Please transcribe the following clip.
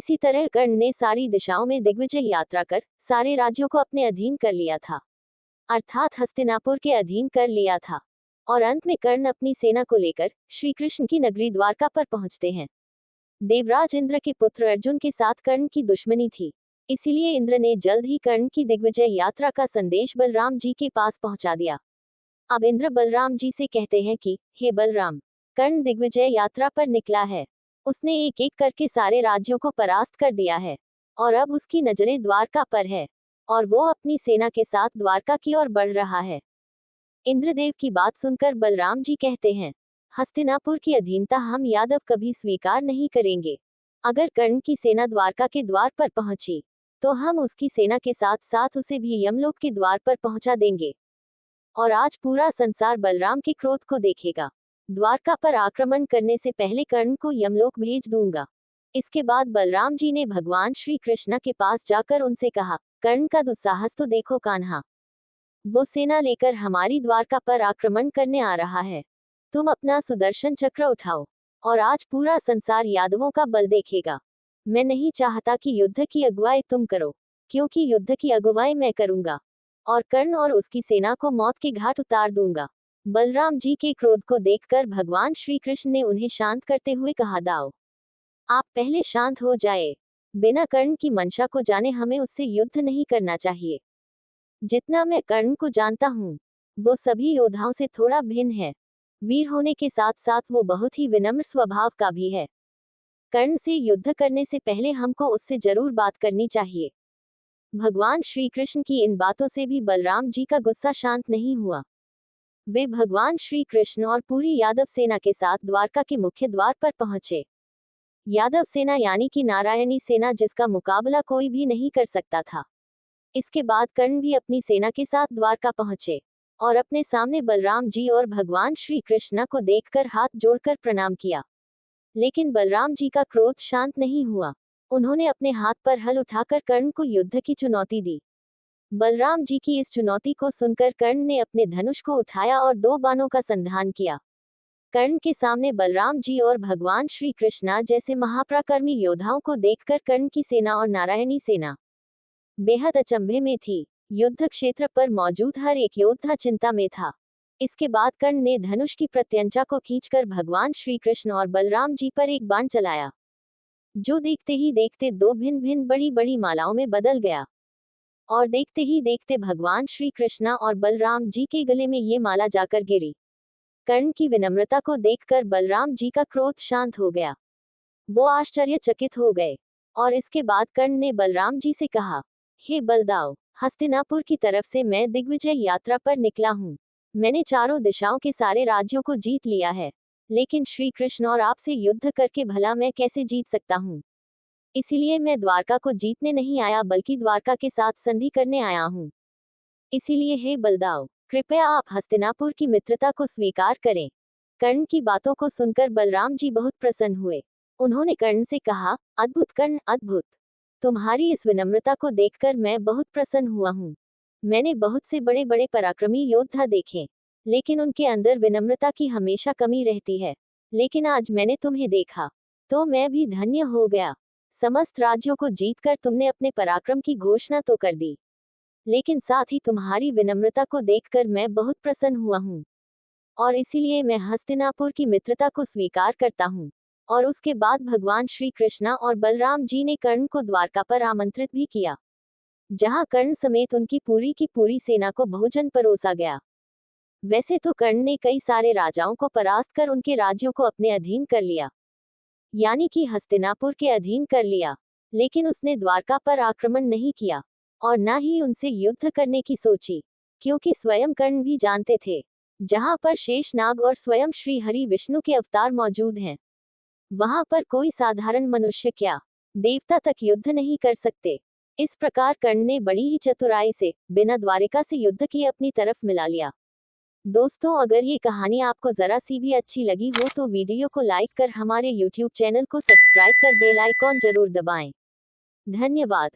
इसी तरह कर्ण ने सारी दिशाओं में दिग्विजय यात्रा कर सारे राज्यों को अपने अधीन कर लिया था, अर्थात हस्तिनापुर के अधीन कर लिया था। और अंत में कर्ण अपनी सेना को लेकर श्री कृष्ण की नगरी द्वारका पर पहुंचते हैं। देवराज इंद्र के पुत्र अर्जुन के साथ कर्ण की दुश्मनी थी, इसीलिए इंद्र ने जल्द ही कर्ण की दिग्विजय यात्रा का संदेश बलराम जी के पास पहुंचा दिया। अब इंद्र बलराम जी से कहते हैं कि हे बलराम, कर्ण दिग्विजय यात्रा पर निकला है। उसने एक एक करके सारे राज्यों को परास्त कर दिया है और अब उसकी नजरें द्वारका पर है और वो अपनी सेना के साथ द्वारका की ओर बढ़ रहा है। इंद्रदेव की बात सुनकर बलराम जी कहते हैं, हस्तिनापुर की अधीनता हम यादव कभी स्वीकार नहीं करेंगे। अगर कर्ण की सेना द्वारका के द्वार पर पहुंची तो हम उसकी सेना के साथ साथ उसे भी यमलोक के द्वार पर पहुंचा देंगे और आज पूरा संसार बलराम के क्रोध को देखेगा। द्वारका पर आक्रमण करने से पहले कर्ण को यमलोक भेज दूंगा। इसके बाद बलराम जी ने भगवान श्री कृष्ण के पास जाकर उनसे कहा, कर्ण का दुस्साहस तो देखो कान्हा, वो सेना लेकर हमारी द्वारका पर आक्रमण करने आ रहा है। तुम अपना सुदर्शन चक्र उठाओ और आज पूरा संसार यादवों का बल देखेगा। मैं नहीं चाहता कि युद्ध की अगुवाई तुम करो, क्योंकि युद्ध की अगुवाई मैं करूंगा और कर्ण और उसकी सेना को मौत के घाट उतार दूंगा। बलराम जी के क्रोध को देखकर भगवान श्री कृष्ण ने उन्हें शांत करते हुए कहा, दाओ, आप पहले शांत हो जाए। बिना कर्ण की मंशा को जाने हमें उससे युद्ध नहीं करना चाहिए। जितना मैं कर्ण को जानता हूँ, वो सभी योद्धाओं से थोड़ा भिन्न है। वीर होने के साथ साथ वो बहुत ही विनम्र स्वभाव का भी है। कर्ण से युद्ध करने से पहले हमको उससे जरूर बात करनी चाहिए। भगवान श्री कृष्ण की इन बातों से भी बलराम जी का गुस्सा शांत नहीं हुआ। वे भगवान श्री कृष्ण और पूरी यादव सेना के साथ द्वारका के मुख्य द्वार पर पहुंचे। यादव सेना यानी कि नारायणी सेना, जिसका मुकाबला कोई भी नहीं कर सकता था। इसके बाद कर्ण भी अपनी सेना के साथ द्वारका पहुंचे और अपने सामने बलराम जी और भगवान श्री कृष्ण को देखकर हाथ जोड़कर प्रणाम किया। लेकिन बलराम जी का क्रोध शांत नहीं हुआ। उन्होंने अपने हाथ पर हल उठाकर कर्ण को युद्ध की चुनौती दी। बलराम जी की इस चुनौती को सुनकर कर्ण ने अपने धनुष को उठाया और 2 बाणों का संधान किया। कर्ण के सामने बलराम जी और भगवान श्री कृष्ण जैसे महापराक्रमी योद्धाओं को देखकर कर्ण की सेना और नारायणी सेना बेहद अचंभे में थी। युद्ध क्षेत्र पर मौजूद हर एक योद्धा चिंता में था। इसके बाद कर्ण ने धनुष की प्रत्यंचा को खींचकर भगवान श्री कृष्ण और बलराम जी पर एक बाण चलाया, जो देखते ही देखते 2 भिन्न भिन्न बड़ी बड़ी मालाओं में बदल गया और देखते ही देखते भगवान श्री कृष्ण और बलराम जी के गले में ये माला जाकर गिरी। कर्ण की विनम्रता को देखकर बलराम जी का क्रोध शांत हो गया। वो आश्चर्यचकित हो गए और इसके बाद कर्ण ने बलराम जी से कहा, हे बलदाव, हस्तिनापुर की तरफ से मैं दिग्विजय यात्रा पर निकला हूँ। मैंने चारों दिशाओं के सारे राज्यों को जीत लिया है, लेकिन श्री कृष्ण और आपसे युद्ध करके भला मैं कैसे जीत सकता हूँ। इसीलिए मैं द्वारका को जीतने नहीं आया, बल्कि द्वारका के साथ संधि करने आया हूँ। इसीलिए हे बलदाव, कृपया आप हस्तिनापुर की मित्रता को स्वीकार करें। कर्ण की बातों को सुनकर बलराम जी बहुत प्रसन्न हुए। उन्होंने कर्ण से कहा, अद्भुत कर्ण, अद्भुत। तुम्हारी इस विनम्रता को देखकर मैं बहुत प्रसन्न हुआ हूँ। मैंने बहुत से बड़े बड़े पराक्रमी योद्धा देखे, लेकिन उनके अंदर विनम्रता की हमेशा कमी रहती है। लेकिन आज मैंने तुम्हें देखा तो मैं भी धन्य हो गया। समस्त राज्यों को जीतकर तुमने अपने पराक्रम की घोषणा तो कर दी, लेकिन साथ ही तुम्हारी विनम्रता को देखकर मैं बहुत प्रसन्न हुआ हूँ और इसीलिए मैं हस्तिनापुर की मित्रता को स्वीकार करता हूँ। और उसके बाद भगवान श्री कृष्ण और बलराम जी ने कर्ण को द्वारका पर आमंत्रित भी किया, जहां कर्ण समेत उनकी पूरी की पूरी सेना को भोजन परोसा गया। वैसे तो कर्ण ने कई सारे राजाओं को परास्त कर उनके राज्यों को अपने अधीन कर लिया, यानी कि हस्तिनापुर के अधीन कर लिया, लेकिन उसने द्वारका पर आक्रमण नहीं किया और न ही उनसे युद्ध करने की सोची, क्योंकि स्वयं कर्ण भी जानते थे, जहां पर शेषनाग और स्वयं श्री हरि विष्णु के अवतार मौजूद हैं, वहां पर कोई साधारण मनुष्य क्या, देवता तक युद्ध नहीं कर सकते। इस प्रकार कर्ण ने बड़ी ही चतुराई से बिना द्वारिका से युद्ध किए अपनी तरफ मिला लिया। दोस्तों, अगर ये कहानी आपको जरा सी भी अच्छी लगी हो तो वीडियो को लाइक कर हमारे YouTube चैनल को सब्सक्राइब कर बेल आइकॉन जरूर दबाएं। धन्यवाद।